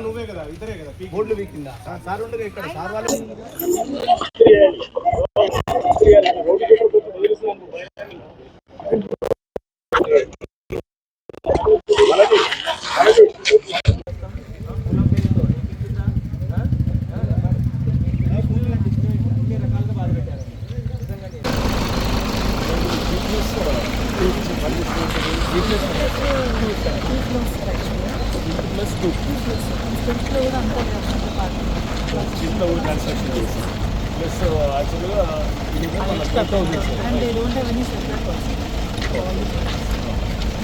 నువ్వే కదా ఇద్దరే కదా బోర్డులు వీకిందా సార్ ఉండగా ఇక్కడ సార్ వాళ్ళు కన్స్ట్రక్షన్ చేసి ప్లస్ యాక్చువల్గా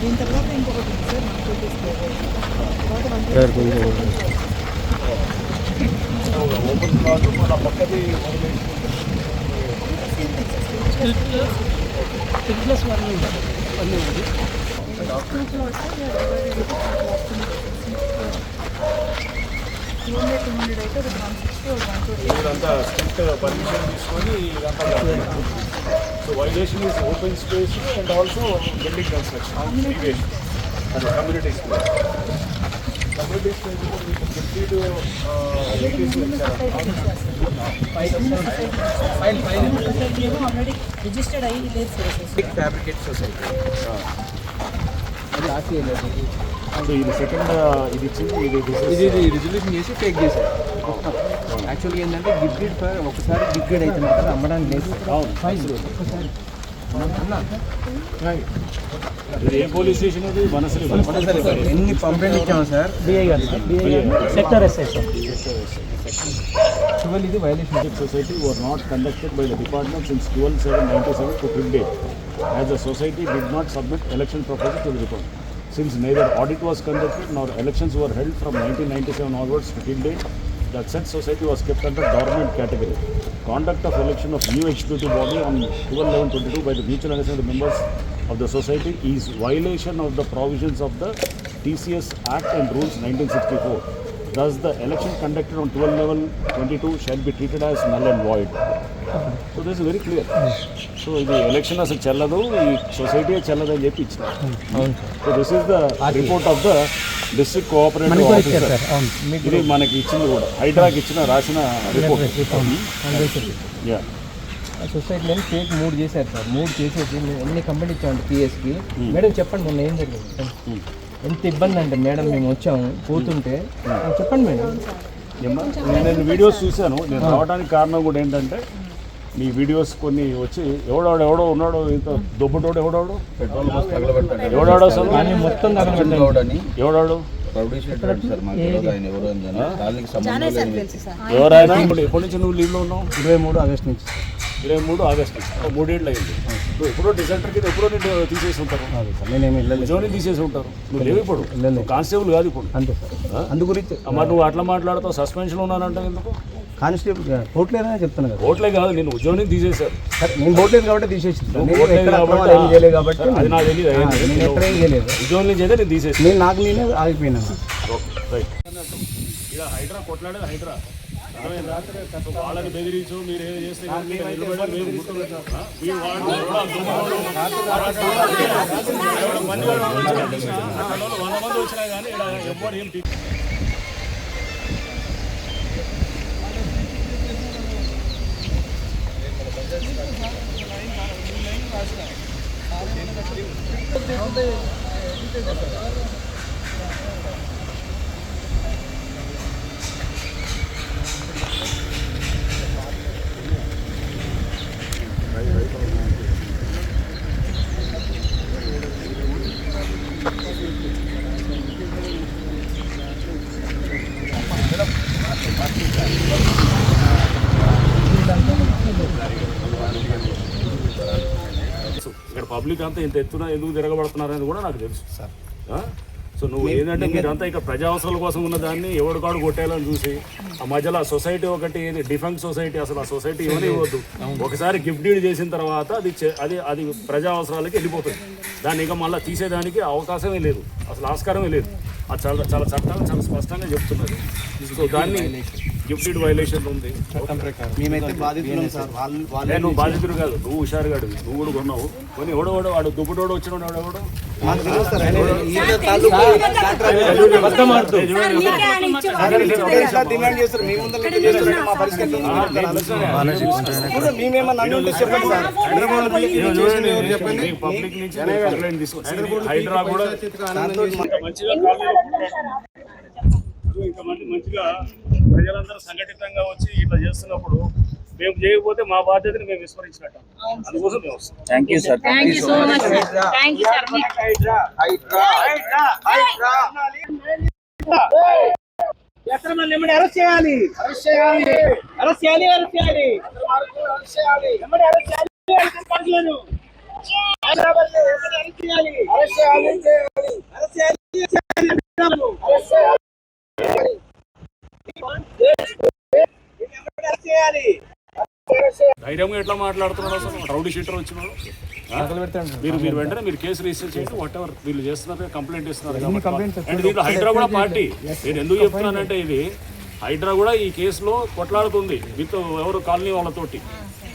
దీని తర్వాత ఇంకొకటి సార్ ఓపెన్ ప్లాట్ మన పక్కది ఇదంతా స్ట్రిక్ట్ పర్మిషన్ తీసుకొని ఇదంతా so violation is open space and also building construction అది community space community space registered అయ్యి ఫ్యాబ్రికేట్ సొసైటీ అది ఆర్టీఐ. సో ఇది సెకండ్ ఇది ఇచ్చింది ఇది రిజల్యూషన్ చేసి టేక్ చేశారు. యాక్చువల్గా ఏంటంటే గిఫ్టెడ్ ఫర్ ఒకసారి గిఫ్టెడ్ అయితే మాత్రం అమ్మడానికి లేదు. ఒక్కసారి ఏ పోలీస్ స్టేషన్ అది వనసలి ఎన్ని కంప్లైంట్ ఇచ్చాము సార్ సెక్టర్ ఎస్ఐ 12 ఇది violation society were not conducted by the department since 12/7/97 to till date as the society did not submit election proposal to the report. Since neither audit was conducted nor elections were held from 1997 onwards to till date, that said society was kept under dormant category. Conduct of election of new executive body on 12/11/22 by the mutual understanding of the members of the society is violation of the provisions of the TCS Act and Rules 1964. Thus, the election conducted on 12/11/22 shall be treated as null and void. So this is very clear. So the election as a challadu, the society a challadu అని చెప్పి ఇచ్చిన. So this is the report of the district cooperative officer. ఇది మనకి ఇచ్చింది కూడా హైడ్రాకి ఇచ్చిన రాసిన report. Yeah సొసైటీలో ఫేక్ 3 చేశారు సార్. 3 చేసేసి మేము ఎన్ని కంప్లైంట్ ఇచ్చామంటే పిఎస్కి. మేడం చెప్పండి మొన్న ఏం జరిగింది, ఎంత ఇబ్బంది అంటే మేడం మేము వచ్చాము పోతుంటే చెప్పండి మేడం. నేను వీడియోస్ చూశాను. నేను రావడానికి కారణం కూడా ఏంటంటే మీ వీడియోస్ కొన్ని వచ్చి ఎవడో ఉన్నాడో ఇంత దొబ్బటోడు ఎవడాడు మొత్తం ఎవడాడు ఎవరైనా ఎప్పటి నుంచి నువ్వు లీవ్లో ఉన్నావు? 23 ఆగస్టు నుంచి. 23 ఆగస్టు 3 ఏళ్ళు అయింది. నువ్వు ఎప్పుడో డిసెంటర్ కింద ఎప్పుడో నేను తీసేసి ఉంటారు. నేనేమి ఉద్యోగం తీసేసి ఉంటారు. నువ్వు లేవు ఇప్పుడు కానిస్టేబుల్ కాదు ఇప్పుడు. అంతే సార్. అందు గురించి మరి నువ్వు అట్లా మాట్లాడతావు. సస్పెన్షన్ ఉన్నానంటే ఎందుకు? కానిస్టేబుల్ ఓట్లేదని చెప్తాను కదా. ఓట్లే కాదు, నేను ఉద్యోగం తీసేశారు. నేను ఓట్లేదు కాబట్టి తీసేసి కాబట్టి అది నాకు తెలియదు. ఉద్యోగం నుంచి అయితే నేను తీసేసి నాకు నేనే ఆగిపోయినాను. రైట్. ఇలా హైడ్రా కొట్లాడేది హైడ్రా వాళ్ళని బెదిరించు మీరు ఏం చేస్తే 100 మంది వచ్చినా కానీ ఎవ్వరు ఏం ఇక్కడ పబ్లిక్ అంతా ఇంత ఎత్తున ఎందుకు తిరగబడుతున్నారనేది కూడా నాకు తెలుసు సార్. సో నువ్వు ఏంటంటే మీరంతా ఇక ప్రజా అవసరాల కోసం ఉన్న దాన్ని ఎవడు కాడు కొట్టేయాలని చూసి ఆ మధ్యలో ఆ సొసైటీ ఒకటి డిఫెన్స్ సొసైటీ, అసలు ఆ సొసైటీ ఏమని ఇవ్వద్దు. ఒకసారి గిఫ్ట్ డీడ్ చేసిన తర్వాత అది ప్రజా అవసరాలకి వెళ్ళిపోతుంది. దాన్ని ఇక మళ్ళీ తీసేదానికి అవకాశమే లేదు, అసలు ఆస్కారమే లేదు. అది చాలా చట్టాలు చాలా స్పష్టంగా చెప్తున్నది. సో దాన్ని గిఫ్టెడ్ వైలేషన్ ఉంది. మేమైతే బాధితులం సార్. వాళ్ళు నువ్వు బాధితుడు కాదు, నువ్వు హుషారుగాడు, నువ్వు కూడా కొన్నావు. కొన్ని ఎవడోడు వాడు దుబ్బుడోడు వచ్చిన ఎవడో మాకు తెలుసు సార్. డిమాండ్ చేస్తారు మీ ముందు మా పరిస్థితి మేమేమన్నా చెప్పండి సార్. పబ్లిక్ నుంచి కంప్లైంట్ తీసుకొచ్చి హైడ్రా కూడా ఇంతమంది మంచిగా ప్రజలందరూ సంఘటితంగా వచ్చి ఇట్లా చేస్తున్నప్పుడు మేము చేయకపోతే మా బాధ్యతని మేము విస్మరించినట్టు. అందుకోసం మేము వస్తాం. Thank you sir. Thank you so much sir. Thank you sir. Arrest చేయాలి. ధైర్యంగా ఎట్లా మాట్లాడుతున్నాడు అసలు? రౌడీ షీటర్ వచ్చినాడు. మీరు వెంటనే మీరు కేసు రిజిస్టర్ చేయండి. వాట్ ఎవర్ వీళ్ళు చేస్తున్నారు, కంప్లైంట్ ఇస్తున్నారు. అండ్ దీంట్లో హైడ్రా కూడా పార్టీ. నేను ఎందుకు చెప్తున్నానంటే ఇది హైడ్రా కూడా ఈ కేసులో కొట్లాడుతుంది విత్ ఎవరు కాలనీ వాళ్ళతోటి.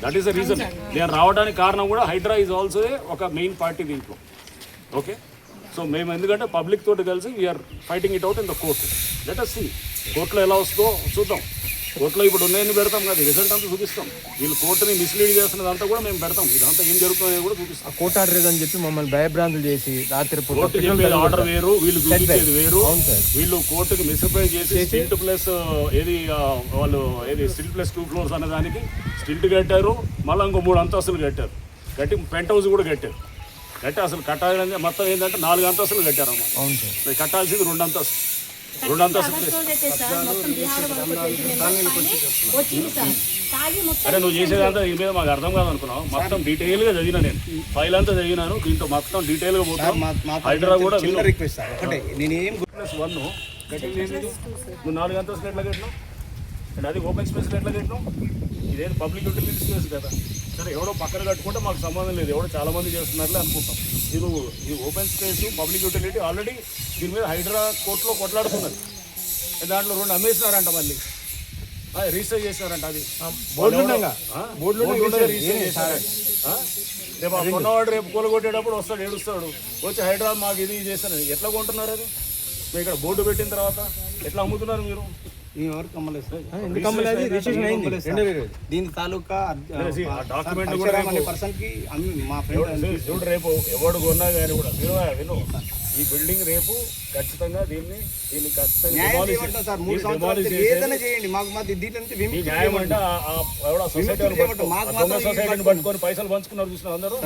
That is the reason. నేను రావడానికి కారణం కూడా హైడ్రా ఈజ్ ఆల్సో ఒక మెయిన్ పార్టీ దీంట్లో. ఓకే, సో మేము ఎందుకంటే పబ్లిక్ తోటి కలిసి we are fighting it out in the court. Let us see కోర్టులో ఎలా వస్తుందో చూద్దాం. కోర్టులో ఇప్పుడు ఉన్నాయని పెడతాం కదా, రిజల్ట్ అంతా చూపిస్తాం. వీళ్ళు కోర్టుని మిస్లీడ్ చేస్తున్నదంతా కూడా మేము పెడతాం. ఇదంతా ఏం జరుగుతుందో కూడా చూపిస్తాం. కోర్టు ఆర్డర్ ఏదని చెప్పి మమ్మల్ని భయభ్రాంతులు చేసి రాత్రి కోర్టు చెప్పేది ఆర్డర్ వేరు, వీళ్ళు చూపించేది వేరు. వీళ్ళు కోర్టుకి మిస్అప్లై చేసి స్టిల్ట్ ప్లస్ ఏది వాళ్ళు ఏది స్టిల్ట్ ప్లస్ 2 floors అనే దానికి స్టిల్ట్ కట్టారు. మళ్ళీ ఇంకో 3 అంతస్తులు కట్టారు. కట్టి పెంట్ హౌస్ కూడా కట్టారు. కట్టి అసలు కట్టాలని మొత్తం ఏంటంటే 4 అంతస్తులు కట్టారు అన్నమాట. అవును సార్. కట్టాల్సింది 2 అంతస్తులు. అరే నువ్వు చేసేదంతా ఈ మీద మాకు అర్థం కాదు అనుకున్నావు. మొత్తం డీటెయిల్గా చదివినా, నేను ఫైల్ అంతా చదివినాను. దీంతో మొత్తం డీటెయిల్గా పోతాం. హైడ్రా కూడా రిక్వెస్ట్ సార్. ఒకటే నేనేం +1 కట్టింది ఏంటి? నువ్వు 4 అంతస్తులు ఎట్లా కట్టినావు? అండ్ అది ఓపెన్ స్పేస్లో ఎట్లా కట్టినావు? ఇదేం పబ్లిక్ యూటిలిటీ స్పేస్ కదా. సరే ఎవడో పక్కన కట్టుకుంటే మాకు సంబంధం లేదు, ఎవడో చాలా మంది చేస్తున్నారులే అనుకుంటాం. ఇది open space public utility already దీని మీద హైడ్రా కోర్టులో కొట్లాడుతున్నది. దాంట్లో 2 అమ్మేసినారంట, మళ్ళీ రిజిస్టర్ చేసినారంట. అది రిజిస్టర్ చేశారంట. రేపు ఆ కొన్నవాడు రేపు కూలగొట్టేటప్పుడు వస్తాడు, ఏడుస్తాడు, వచ్చి హైడ్రా మాకు ఇది చేస్తాను. ఎట్లా కొంటున్నారు అది? మీరు ఇక్కడ బోర్డు పెట్టిన తర్వాత ఎట్లా అమ్ముతున్నారు మీరు? దీని తాలూకా డాక్యుమెంట్ కూడా పర్సన్ కి మా ఫ్రెండ్ చూడు, రేపు ఎవడు కొన్నా కానీ కూడా విను, ఈ బిల్డింగ్ రేపు ఖచ్చితంగా దీన్ని ఖచ్చితంగా సొసైటీని పట్టుకొని పైసలు పంచుకున్నారు చూసిన అందరూ.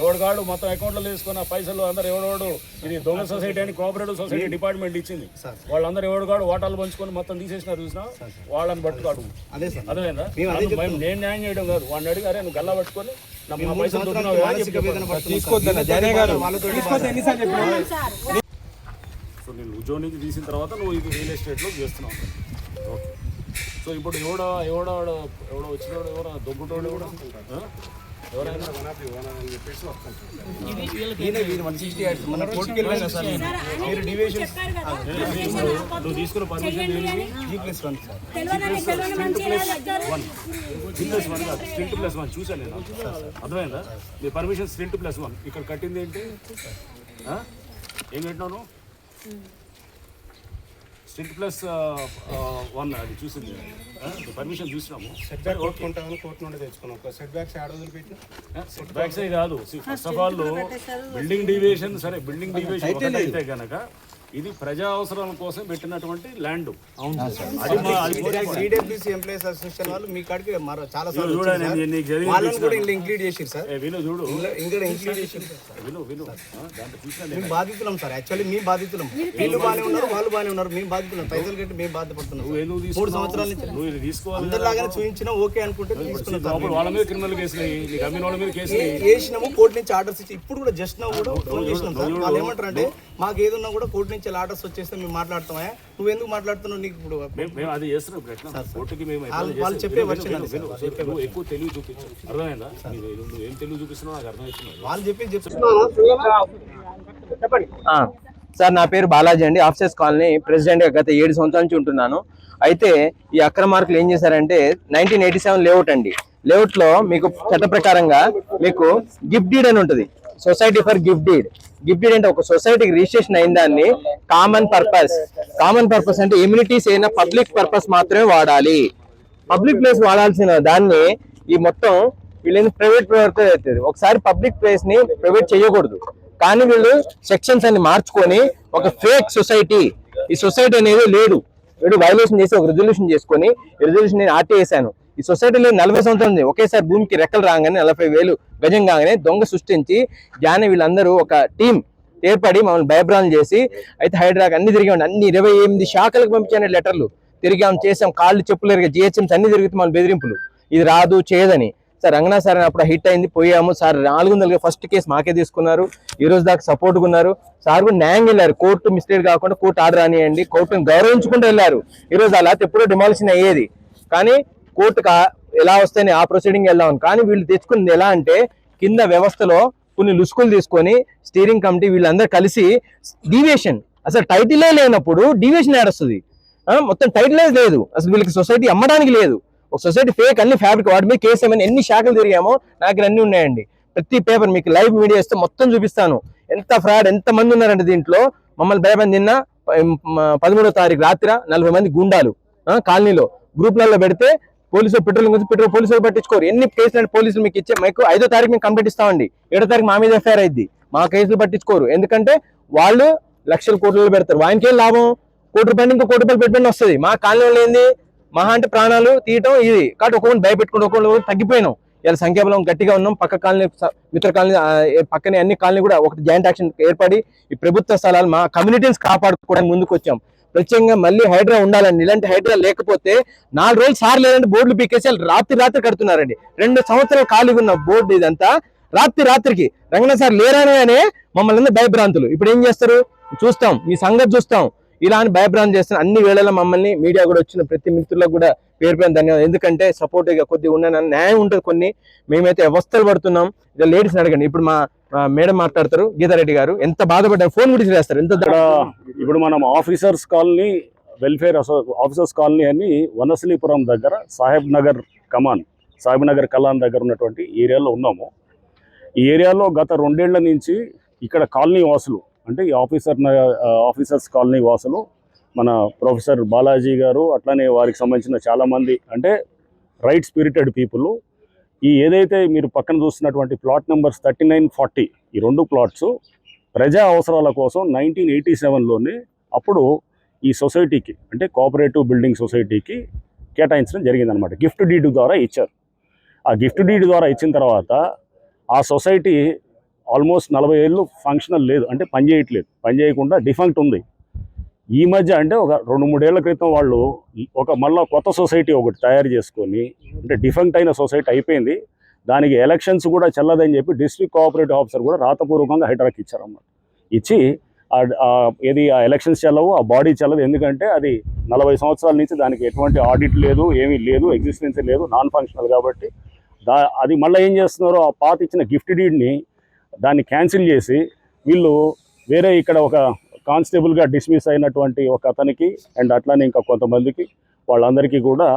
ఎవడుగాడు మొత్తం అకౌంట్లో వేసుకున్న పైసలు అందరూ ఎవడోడు ఇది దొంగ సొసైటీ అని కోఆపరేటివ్ సొసైటీ డిపార్ట్మెంట్ ఇచ్చింది. వాళ్ళందరూ ఎవడుగాడు వాటాలు పంచుకొని మొత్తం తీసేసినారు చూసినా, వాళ్ళని పట్టుకాడు. అదేనా? నేను న్యాయం చేయడం కాదు, వాడిని అడిగి అరే నువ్వు గల్లా పట్టుకొని పైసలు సో నేను ఉద్యోగం నుంచి తీసిన తర్వాత నువ్వు ఇది రియల్ ఎస్టేట్లో చేస్తున్నావు. ఓకే, సో ఇప్పుడు ఎవడో వచ్చినాడు, ఎవరో దొబ్బుటోడు ఎవరైనా నువ్వు తీసుకున్న పర్మిషన్ G+1 G+1 చూసాను నేను. అర్థమైందా? మీ పర్మిషన్ G+1. ఇక్కడ కట్టింది ఏంటి? ఏం కట్టినావు? G+1 అది చూసింది. పర్మిషన్ చూసినాము. సెట్ బ్యాక్స్ కాదు. First of all building deviation, సరే బిల్డింగ్ డివియేషన్ అయితే కనుక ఇది ప్రజా అవసరాల కోసం పెట్టినటువంటి ల్యాండ్. సిడబ్ల్యూసీ ఎంప్లాయీస్ అసోసియేషన్ వాళ్ళు మీ కాడికి చాలా ఇంక్లూడ్ చేసి సార్. విను చూడు, మేము బాధితులం సార్. యాక్చువల్లీ మీ బాధితులం. వీళ్ళు బాగానే ఉన్నారు, వాళ్ళు బాగానే ఉన్నారు. మేము బాధితులం. పైసలు కట్టి మేము బాధపడుతున్నాం. 3 సంవత్సరాల నుంచి అందరిలాగానే చూపించినా ఓకే అనుకుంటే వాళ్ళ మీద క్రిమినల్ కేసులు వాళ్ళ మీద కేసులు వేసినాము. కోర్టు నుంచి ఆర్డర్స్ ఇచ్చి ఇప్పుడు కూడా జస్ట్ నౌ కూడా ఫోన్ చేసినాం సార్. వాళ్ళు ఏమంటారు అంటే మాకు ఏదన్నా కూడా కోర్టు నుంచి ఆర్డర్స్ వచ్చేస్తే మేము మాట్లాడతామా? నువ్వు ఎందుకు మాట్లాడుతున్నావు? నీకు ఇప్పుడు అది చేస్తున్నాం. వాళ్ళు చెప్పే వర్షన్ ఎక్కువ తెలివి చూపించు. అర్థమైందా? నువ్వు ఏం తెలివి చూపిస్తున్నావు నాకు అర్థమవుతుంది. వాళ్ళు చెప్పి చెప్పండి. సార్ నా పేరు బాలాజీ అండి, ఆఫీసర్స్ కాలనీ ప్రెసిడెంట్గా గత 7 సంవత్సరాల నుంచి ఉంటున్నాను. అయితే ఈ అక్రమార్కులు ఏం చేశారంటే 1987 లేఅవుట్ అండి. లేఅవుట్లో మీకు చట్ట ప్రకారంగా మీకు గిఫ్ట్ డీడ్ అని ఉంటుంది, society for gift deed. Gift deed అంటే ఒక సొసైటీకి రిజిస్ట్రేషన్ అయిన దాన్ని కామన్ పర్పస్ అంటే ఎమ్యూనిటీస్ అయినా పబ్లిక్ పర్పస్ మాత్రమే వాడాలి. పబ్లిక్ ప్లేస్ వాడాల్సిన దాన్ని ఈ మొత్తం వీళ్ళని ప్రైవేట్ అవుతుంది. ఒకసారి పబ్లిక్ ప్లేస్ ని ప్రైవేట్ చేయకూడదు, కానీ వీళ్ళు సెక్షన్స్ అన్ని మార్చుకొని ఒక ఫేక్ సొసైటీ, ఈ సొసైటీ అనేది లేదు, వీడు వైలేషన్ చేసి ఒక రిజల్యూషన్ చేసుకొని, ఈ రిజల్యూషన్ నేను ఆర్టీ చేశాను. ఈ సొసైటీలో 40 సంవత్సరాలు ఉంది, ఒకేసారి భూమికి రెక్కలు రాగానే 40,000 గజం కాగానే దొంగ సృష్టించి జానే వీళ్ళందరూ ఒక టీం ఏర్పడి మమ్మల్ని భయభ్రాంతం చేసి, అయితే హైడ్రాక్ అన్ని తిరిగామండి, అన్ని 28 శాఖలకు పంపించాను లెటర్లు, తిరిగాం, చేసాం, కాళ్ళు చెప్పులు ఎరిగా జిహెచ్ఎంస్ అన్ని తిరిగితే మన బెదిరింపులు, ఇది రాదు చేయదని. సార్ రంగనా సార్ అప్పుడు హిట్ అయింది, పోయాము సార్. 400 ఫస్ట్ కేసు మాకే తీసుకున్నారు, ఈ రోజు దాకా సపోర్ట్గా ఉన్నారు. సార్ కూడా న్యాయం వెళ్ళారు, కోర్టు మిస్టేక్ కాకుండా కోర్టు ఆర్డర్ రానియండి, కోర్టును గౌరవించుకుంటూ వెళ్ళారు. ఈ రోజు అలా ఎప్పుడో డిమాలిషన్ అయ్యేది, కానీ కోర్టుకు ఎలా వస్తేనే ఆ ప్రొసీడింగ్ వెళ్దాం. కానీ వీళ్ళు తెచ్చుకున్నది ఎలా అంటే కింద వ్యవస్థలో కొన్ని లుసుకులు తీసుకొని స్టీరింగ్ కమిటీ వీళ్ళందరూ కలిసి డీవియేషన్, అసలు టైటిలే లేనప్పుడు డీవియేషన్ ఏడొస్తుంది, మొత్తం టైటిలే లేదు, అసలు వీళ్ళకి సొసైటీ అమ్మడానికి లేదు, ఒక సొసైటీ ఫేక్, అన్ని ఫ్యాబ్రిక్, వాటి మీద కేసు ఏమైనా ఎన్ని శాఖలు తిరిగామో నాకు అన్ని ఉన్నాయండి. ప్రతి పేపర్ మీకు లైవ్ మీడియా ఇస్తే మొత్తం చూపిస్తాను, ఎంత ఫ్రాడ్, ఎంత మంది ఉన్నారంటే దీంట్లో. మమ్మల్ని భయపడి నిన్న 13వ తారీఖు రాత్రి 40 మంది గుండాలు కాలనీలో గ్రూప్లలో పెడితే పోలీసులు పెట్రోల్ పోలీసులు పట్టించుకోరు. ఎన్ని కేసులు పోలీసులు మీకు ఇచ్చే, మీకు 5వ తారీఖు మేము కంప్లైంట్ ఇస్తామండి, 7వ తారీఖు మా మీద ఎఫ్ఐఆర్ అయింది, మా కేసులు పట్టించుకోరు. ఎందుకంటే వాళ్ళు లక్షల కోట్లలో పెడతారు, ఆయనకేం లాభం, ₹1 ఇంకో ₹1 పెట్టిన వస్తుంది. మా కాలనీలో ఏంది మహా అంటే ప్రాణాలు తీయటం ఇది, కాబట్టి ఒకరిని భయపెట్టుకుంటూ ఒకళ్ళు తగ్గిపోయినాం. ఇలా సంఖ్యాబలం గట్టిగా ఉన్నాం. పక్క కాలనీ, మిత్ర కాలనీ, పక్కనే అన్ని కాలనీ కూడా ఒకటి జాయింట్ యాక్షన్ ఏర్పడి ఈ ప్రభుత్వ స్థలాలు మా కమ్యూనిటీస్ కాపాడుకోవడానికి ముందుకు వచ్చాం. ప్రత్యేకంగా మళ్ళీ హైడ్రా ఉండాలండి, ఇలాంటి హైడ్రా లేకపోతే 4 రోజులు సార్ లేదంటే బోర్డులు పీకేసి రాత్రి కడుతున్నారండి. 2 సంవత్సరాలు ఖాళీగా ఉన్న బోర్డు ఇదంతా రాత్రికి రంగనా సార్ లేరనే మమ్మల్ని భయభ్రాంతులు. ఇప్పుడు ఏం చేస్తారు చూస్తాం, మీ సంగతి చూస్తాం, ఇలా అని భయభ్రాంతి చేస్తున్న అన్ని వేళల్లో మమ్మల్ని మీడియా కూడా వచ్చిన ప్రతి మిత్రులకు కూడా పేరు ధన్యవాదాలు. ఎందుకంటే సపోర్ట్గా కొద్దిగా ఉన్న న్యాయం ఉంటుంది, కొన్ని మేమైతే అవస్థలు పడుతున్నాం. ఇక లేడీస్ని అడగండి, ఇప్పుడు మా మేడం మాట్లాడతారు, గీతారెడ్డి గారు ఎంత బాధపడ్డారు, ఫోన్ గురించి చేస్తారు. ఎంత ఇప్పుడు మనం officers colony welfare officers colony అని వనసలీపురం దగ్గర సాహెబ్ నగర్ కలాన్ దగ్గర ఉన్నటువంటి ఏరియాలో ఉన్నాము. ఈ ఏరియాలో గత 2 ఏళ్ల నుంచి ఇక్కడ కాలనీ వాసులు, అంటే ఈ ఆఫీసర్స్ కాలనీ వాసులు, మన ప్రొఫెసర్ బాలాజీ గారు, అట్లానే వారికి సంబంధించిన చాలామంది, అంటే రైట్ స్పిరిటెడ్ పీపుల్, ఈ ఏదైతే మీరు పక్కన చూస్తున్నటువంటి ప్లాట్ నెంబర్స్ 39, 40 ఈ 2 ప్లాట్స్ ప్రజా అవసరాల కోసం 1987లోనే అప్పుడు ఈ సొసైటీకి, అంటే కోఆపరేటివ్ బిల్డింగ్ సొసైటీకి కేటాయించడం జరిగిందనమాట. గిఫ్ట్ డీడ్ ద్వారా ఇచ్చారు. ఆ గిఫ్ట్ డీడ్ ద్వారా ఇచ్చిన తర్వాత ఆ సొసైటీ ఆల్మోస్ట్ 40 ఏళ్ళు ఫంక్షనల్ లేదు, అంటే పనిచేయకుండా డిఫంక్ట్ ఉంది. ఈ మధ్య అంటే ఒక 2-3 ఏళ్ల క్రితం వాళ్ళు మళ్ళీ కొత్త సొసైటీ ఒకటి తయారు చేసుకొని, అంటే డిఫంక్ట్ అయిన సొసైటీ అయిపోయింది, దానికి ఎలక్షన్స్ కూడా చెల్లదని చెప్పి డిస్ట్రిక్ట్ కోఆపరేటివ్ ఆఫీసర్ కూడా రాతపూర్వకంగా హైడ్రాకి ఇచ్చారన్నమాట. ఇచ్చి ఆ ఎలక్షన్స్ చెల్లవు, ఆ బాడీ చెల్లదు, ఎందుకంటే అది 40 సంవత్సరాల నుంచి దానికి ఎటువంటి ఆడిట్ లేదు, ఏమీ లేదు, ఎగ్జిస్టెన్స్ లేదు, నాన్ ఫంక్షనల్. కాబట్టి అది మళ్ళీ ఏం చేస్తున్నారో, ఆ పాత ఇచ్చిన గిఫ్ట్ డీడ్ని దాన్ని క్యాన్సిల్ చేసి వీళ్ళు వేరే ఇక్కడ ఒక కానిస్టేబుల్గా డిస్మిస్ అయినటువంటి ఒక అతనికి అండ్ అట్లానే ఇంకా కొంతమందికి వాళ్ళందరికీ కూడా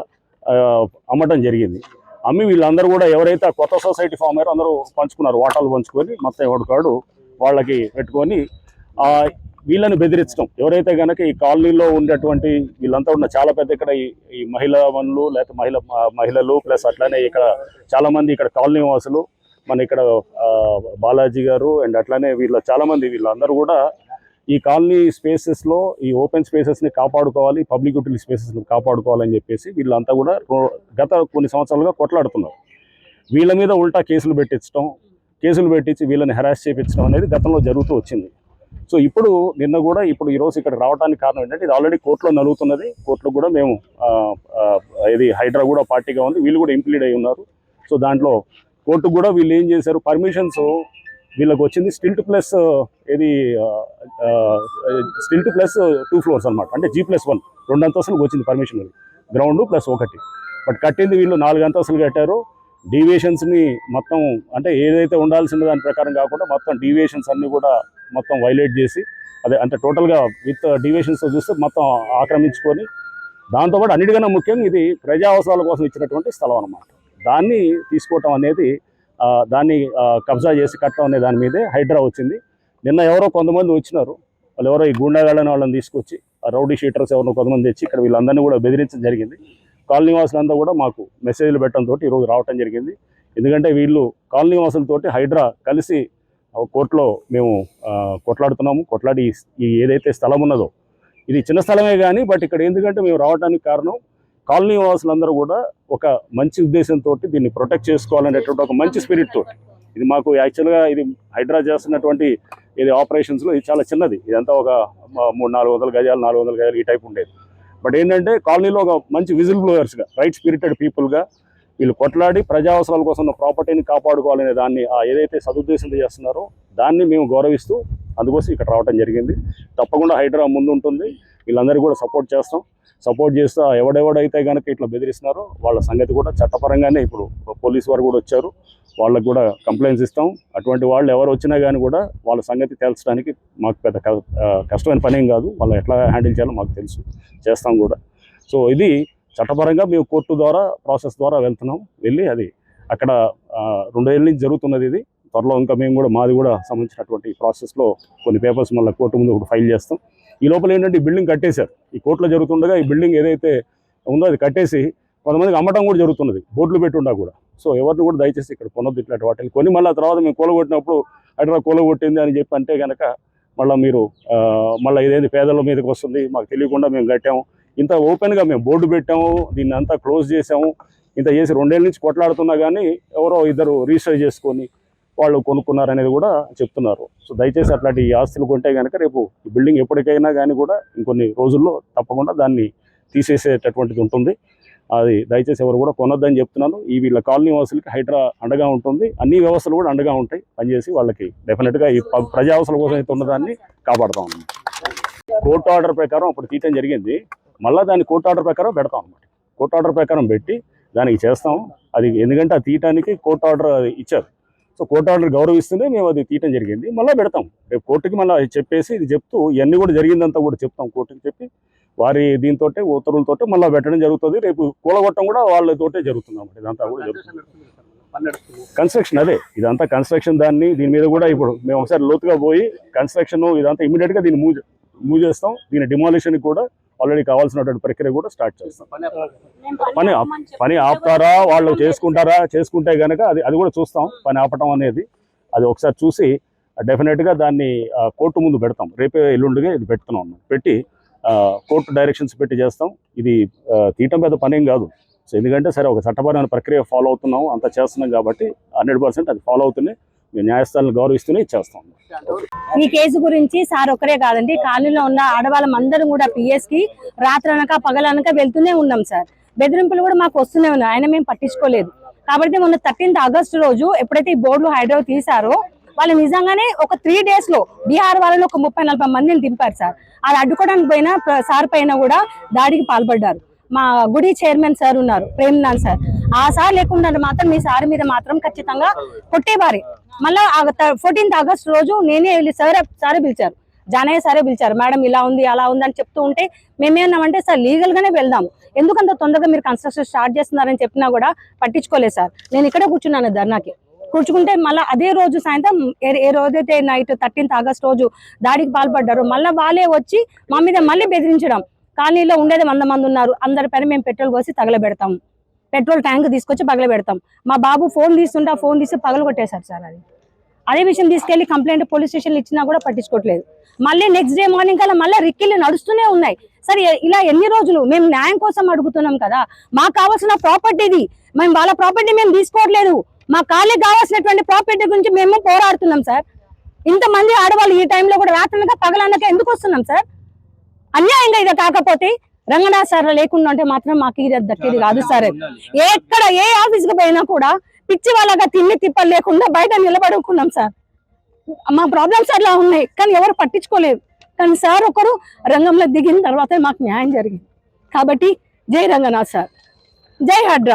అమ్మటం జరిగింది. అమ్మి వీళ్ళందరూ కూడా ఎవరైతే ఆ కొత్త సొసైటీ ఫామ్ అయ్యారో అందరూ పంచుకున్నారు, వాటాలు పంచుకొని మొత్తం ఎవడికాడు వాళ్ళకి పెట్టుకొని వీళ్ళని బెదిరించడం. ఎవరైతే కనుక ఈ కాలనీలో ఉండేటువంటి వీళ్ళంతా ఉన్న చాలా పెద్ద ఇక్కడ ఈ మహిళా వనులు, లేకపోతే మహిళలు ప్లస్ అట్లానే ఇక్కడ చాలామంది ఇక్కడ కాలనీ వాసులు, మన ఇక్కడ బాలాజీ గారు అండ్ అట్లానే వీళ్ళందరూ కూడా ఈ కాలనీ స్పేసెస్లో ఈ ఓపెన్ స్పేసెస్ని కాపాడుకోవాలి, పబ్లిక్ యూటిలిటీ స్పేసెస్ని కాపాడుకోవాలని చెప్పేసి వీళ్ళంతా కూడా గత కొన్ని సంవత్సరాలుగా కొట్లాడుతున్నారు. వీళ్ళ మీద ఉల్టా కేసులు పెట్టించి వీళ్ళని హెరాస్ చేయించడం అనేది గతంలో జరుగుతూ వచ్చింది. సో ఇప్పుడు ఈరోజు ఇక్కడ రావడానికి కారణం ఏంటంటే ఇది ఆల్రెడీ కోర్టులో నలుగుతున్నది. కోర్టులో కూడా మేము ఇది హైడ్రా కూడా పార్టీగా ఉంది, వీళ్ళు కూడా ఇంప్లీడ్ అయి ఉన్నారు. సో దాంట్లో కోర్టుకు కూడా వీళ్ళు ఏం చేశారు, పర్మిషన్స్ వీళ్ళకి వచ్చింది స్టిల్ట్ ప్లస్ 2 ఫ్లోర్స్ అనమాట, అంటే G+1 2 అంతస్తులకు వచ్చింది పర్మిషన్, గ్రౌండ్ ప్లస్ 1. బట్ కట్టింది వీళ్ళు 4 అంతస్తులు కట్టారు. డీవియేషన్స్ని మొత్తం, అంటే ఏదైతే ఉండాల్సిన దాని ప్రకారం కాకుండా మొత్తం డీవియేషన్స్ అన్నీ కూడా మొత్తం వైలేట్ చేసి అదే అంటే టోటల్గా విత్ డీవియేషన్స్తో చూస్తే మొత్తం ఆక్రమించుకొని, దాంతోపాటు అన్నిటికన్నా ముఖ్యంగా ఇది ప్రజా అవసరాల కోసం ఇచ్చినటువంటి స్థలం అన్నమాట. దాన్ని తీసుకోవటం అనేది, దాన్ని కబ్జా చేసి కట్టడం అనే దాని మీదే హైడ్రా వచ్చింది. నిన్న ఎవరో కొంతమంది వచ్చినారు, వాళ్ళు ఎవరో ఈ గూండాగాళ్ళని వాళ్ళని తీసుకొచ్చి రౌడీ షీటర్స్ ఎవరినో కొంతమంది తెచ్చి ఇక్కడ వీళ్ళందరినీ కూడా బెదిరించడం జరిగింది. కాలనీ వాసులంతా కూడా మాకు మెసేజ్లు పెట్టడంతో ఈరోజు రావడం జరిగింది. ఎందుకంటే వీళ్ళు కాలనీ వాసులతోటి హైడ్రా కలిసి కోర్టులో మేము కొట్లాడుతున్నాము. కొట్లాడి ఈ ఏదైతే స్థలం ఉన్నదో, ఇది చిన్న స్థలమే కానీ బట్ ఇక్కడ ఎందుకంటే మేము రావడానికి కారణం కాలనీ వాసులందరూ కూడా ఒక మంచి ఉద్దేశంతో దీన్ని ప్రొటెక్ట్ చేసుకోవాలనేటువంటి ఒక మంచి స్పిరిట్ తోటి. ఇది మాకు యాక్చువల్గా ఇది హైడ్రా చేస్తున్నటువంటి ఇది ఆపరేషన్స్లో ఇది చాలా చిన్నది, ఇదంతా ఒక 300-400 గజాలు 400 గజాలు ఈ టైప్ ఉండేది. బట్ ఏంటంటే కాలనీలో ఒక మంచి విజిల్ బ్లోయర్స్గా, రైట్ స్పిరిటెడ్ పీపుల్గా వీళ్ళు కొట్లాడి ప్రజా అవసరాల కోసం ఉన్న ప్రాపర్టీని కాపాడుకోవాలనే దాన్ని ఏదైతే సదుద్దేశంతో చేస్తున్నారో దాన్ని మేము గౌరవిస్తూ అందుకోసం ఇక్కడ రావడం జరిగింది. తప్పకుండా హైడ్రా ముందు ఉంటుంది, వీళ్ళందరికీ కూడా సపోర్ట్ చేస్తాం. సపోర్ట్ చేస్తా ఎవడెవడైతే కనుక ఇట్లా బెదిరిస్తున్నారో వాళ్ళ సంగతి కూడా చట్టపరంగానే ఇప్పుడు పోలీసు వారు కూడా వచ్చారు, వాళ్ళకు కూడా కంప్లైంట్స్ ఇస్తాం. అటువంటి వాళ్ళు ఎవరు వచ్చినా కానీ కూడా వాళ్ళ సంగతి తేల్చడానికి మాకు పెద్ద కష్టమైన పని ఏం కాదు, వాళ్ళు ఎట్లా హ్యాండిల్ చేయాలో మాకు తెలుసు, చేస్తాం కూడా. సో ఇది చట్టపరంగా మేము కోర్టు ద్వారా ప్రాసెస్ ద్వారా వెళ్తున్నాం. వెళ్ళి అది అక్కడ 2 ఏళ్ళ నుంచి జరుగుతున్నది. ఇది త్వరలో ఇంకా మేము కూడా మాది కూడా సంబంధించినటువంటి ప్రాసెస్లో కొన్ని పేపర్స్ మళ్ళీ కోర్టు ముందు ఒకటి ఫైల్ చేస్తాం. ఈ లోపల ఏంటంటే ఈ బిల్డింగ్ కట్టేశారు, ఈ కోర్టులో జరుగుతుండగా ఈ బిల్డింగ్ ఏదైతే ఉందో అది కట్టేసి కొంతమందికి అమ్మటం కూడా జరుగుతున్నది, బోర్డులు పెట్టుండా కూడా. సో ఎవరిని కూడా దయచేసి ఇక్కడ కొనొద్దు ఇట్లాంటి వాటిని కొని. మళ్ళీ తర్వాత మేము కూలగొట్టినప్పుడు హైడ్రా కూలగొట్టింది అని చెప్పి అంటే కనుక మళ్ళీ మీరు మళ్ళీ ఇదేంటి పేదల మీదకి వస్తుంది, మాకు తెలియకుండా మేము కట్టాము, ఇంత ఓపెన్గా మేము బోర్డు పెట్టాము, దీన్ని అంతా క్లోజ్ చేసాము, ఇంత చేసి 2 ఏళ్ళ నుంచి కొట్లాడుతున్నా కానీ ఎవరో ఇద్దరు రిజిస్టర్ చేసుకొని వాళ్ళు కొనుక్కున్నారనేది కూడా చెప్తున్నారు. సో దయచేసి అట్లాంటి ఆస్తులు కొంటే కనుక రేపు ఈ బిల్డింగ్ ఎప్పటికైనా కానీ కూడా ఇంకొన్ని రోజుల్లో తప్పకుండా దాన్ని తీసేసేటటువంటిది ఉంటుంది. అది దయచేసి ఎవరు కూడా కొనొద్దని చెప్తున్నాను. ఈ వీళ్ళ కాలనీ వాసులకి హైడ్రా అండగా ఉంటుంది, అన్ని వ్యవస్థలు కూడా అండగా ఉంటాయి. పనిచేసి వాళ్ళకి డెఫినెట్గా ఈ ప్రజా అవసరాల కోసం అయితే ఉన్నదాన్ని కాపాడుతాం అన్నమాట. కోర్టు ఆర్డర్ ప్రకారం అప్పుడు తీయటం జరిగింది, మళ్ళీ దాన్ని కోర్టు ఆర్డర్ ప్రకారం పెడతాం అన్నమాట. కోర్టు ఆర్డర్ ప్రకారం పెట్టి దానికి చేస్తాం. అది ఎందుకంటే అది తీయటానికి కోర్టు ఆర్డర్ ఇచ్చారు. సో కోర్టు ఆర్డర్ గౌరవిస్తూనే మేము అది తీయటం జరిగింది. మళ్ళీ పెడతాం రేపు కోర్టుకి, మళ్ళీ చెప్పేసి ఇది చెప్తూ ఇవన్నీ కూడా జరిగిందంతా కూడా చెప్తాం కోర్టుకి చెప్పి, వారి దీంతో ఉత్తర్వులతో మళ్ళీ పెట్టడం జరుగుతుంది. రేపు కూలగొట్టడం కూడా వాళ్ళతోటే జరుగుతుంది అన్నమాట. ఇదంతా కూడా జరుగుతుంది కన్స్ట్రక్షన్. అదే ఇదంతా కన్స్ట్రక్షన్, దీని మీద కూడా ఇప్పుడు మేము ఒకసారి లోతుగా పోయి కన్స్ట్రక్షన్ ఇదంతా ఇమీడియట్గా దీన్ని మూవ్ చేస్తాం. దీని డిమాలిషన్కి కూడా ఆల్రెడీ కావాల్సినటువంటి ప్రక్రియ కూడా స్టార్ట్ చేస్తాం. పని ఆపుతారా వాళ్ళు చేసుకుంటే కనుక అది కూడా చూస్తాం. పని ఆపటం అనేది అది ఒకసారి చూసి డెఫినెట్గా దాన్ని కోర్టు ముందు పెడతాం. రేపే ఎల్లుండిగా ఇది పెడుతున్నాం అన్నమాట. పెట్టి కోర్టు డైరెక్షన్స్ పెట్టి చేస్తాం. ఇది తీయటం పెద్ద పనేం కాదు. సో ఎందుకంటే సరే ఒక చట్టపరమైన ప్రక్రియ ఫాలో అవుతున్నాం, అంతా చేస్తున్నాం కాబట్టి 100% అది ఫాలో అవుతూనే మేము న్యాయస్థానాలను గౌరవిస్తూనే ఇచ్చేస్తాం. ఈ కేసు గురించి సార్ ఒకరే కాదండి, కాలనీలో ఉన్న ఆడవాళ్ళం అందరం కూడా పిఎస్ కి రాత్రనక పగలనక వెళ్తూనే ఉన్నాం సార్. బెదిరింపులు కూడా మాకు వస్తూనే ఉన్నాయి, ఆయన మేము పట్టించుకోలేదు. కాబట్టి మొన్న 13th ఆగస్టు రోజు ఎప్పుడైతే ఈ బోర్డులు హైదరాబాద్ తీశారో వాళ్ళు నిజంగానే ఒక 3 days లో బీహార్ వాళ్ళని ఒక 30-40 మందిని దింపారు సార్. అది అడ్డుకోవడానికి పోయినా సార్ పైన కూడా దాడికి పాల్పడ్డారు. మా గుడి చైర్మన్ సార్ ఉన్నారు, ప్రేమ్నాథ్ సార్, ఆ సార్ లేకుండా మాత్రం మీ సార్ మీద మాత్రం ఖచ్చితంగా కొట్టేవారే. మళ్ళా 14th ఆగస్టు రోజు నేనే వెళ్ళి సారే పిలిచారు, జానయ్య సారే పిలిచారు. మేడం ఇలా ఉంది అలా ఉంది అని చెప్తూ ఉంటే మేమేమన్నామంటే సార్ లీగల్ గానే వెళ్దాము, ఎందుకంత తొందరగా మీరు కన్స్ట్రక్షన్ స్టార్ట్ చేస్తున్నారని చెప్పినా కూడా పట్టించుకోలేదు సార్. నేను ఇక్కడే కూర్చున్నాను ధర్నాకి. కూర్చుకుంటే మళ్ళీ అదే రోజు సాయంత్రం ఏ రోజైతే నైట్ 13th ఆగస్టు రోజు దాడికి పాల్పడ్డారు, మళ్ళీ వాళ్ళే వచ్చి మా మీద మళ్ళీ బెదిరించడం. కాలనీలో ఉండేది 100 మంది ఉన్నారు, అందరి పైన మేము పెట్రోల్ పోసి తగలబెడతాం, పెట్రోల్ ట్యాంక్ తీసుకొచ్చి పగలబెడతాం. మా బాబు ఫోన్ తీస్తుంటే ఆ ఫోన్ తీసి పగలు కొట్టేశారు సార్. అదే విషయం తీసుకెళ్లి కంప్లైంట్ పోలీస్ స్టేషన్లో ఇచ్చినా కూడా పట్టించుకోవట్లేదు. మళ్ళీ నెక్స్ట్ డే మార్నింగ్ కల్లా మళ్ళీ రిక్కిళ్ళు నడుస్తూనే ఉన్నాయి. సరే ఇలా ఎన్ని రోజులు మేము న్యాయం కోసం అడుగుతున్నాం కదా, మాకు కావాల్సిన ప్రాపర్టీది, మేము వాళ్ళ ప్రాపర్టీ మేము తీసుకోవట్లేదు, మా కాళ్ళకి కావాల్సినటువంటి ప్రాపర్టీ గురించి మేము పోరాడుతున్నాం సార్. ఇంతమంది ఆడవాళ్ళు ఈ టైంలో కూడా రాత్రనక పగలనక ఎందుకు వస్తున్నాం సార్? అన్యాయంగా ఇది కాకపోతే రంగనాథ్ సార్ లేకుండా ఉంటే మాత్రం మాకు ఇది దక్కేది కాదు సార్. ఎక్కడ ఏ ఆఫీస్కి పోయినా కూడా పిచ్చి వాళ్ళగా తిండి తిప్పలు లేకుండా బయట నిలబడుకున్నాం సార్. మా ప్రాబ్లమ్స్ అట్లా ఉన్నాయి కానీ ఎవరు పట్టించుకోలేదు. కానీ సార్ ఒకరు రంగంలో దిగిన తర్వాత మాకు న్యాయం జరిగింది. కాబట్టి జై రంగనాథ్ సార్, జై హైడ్రా.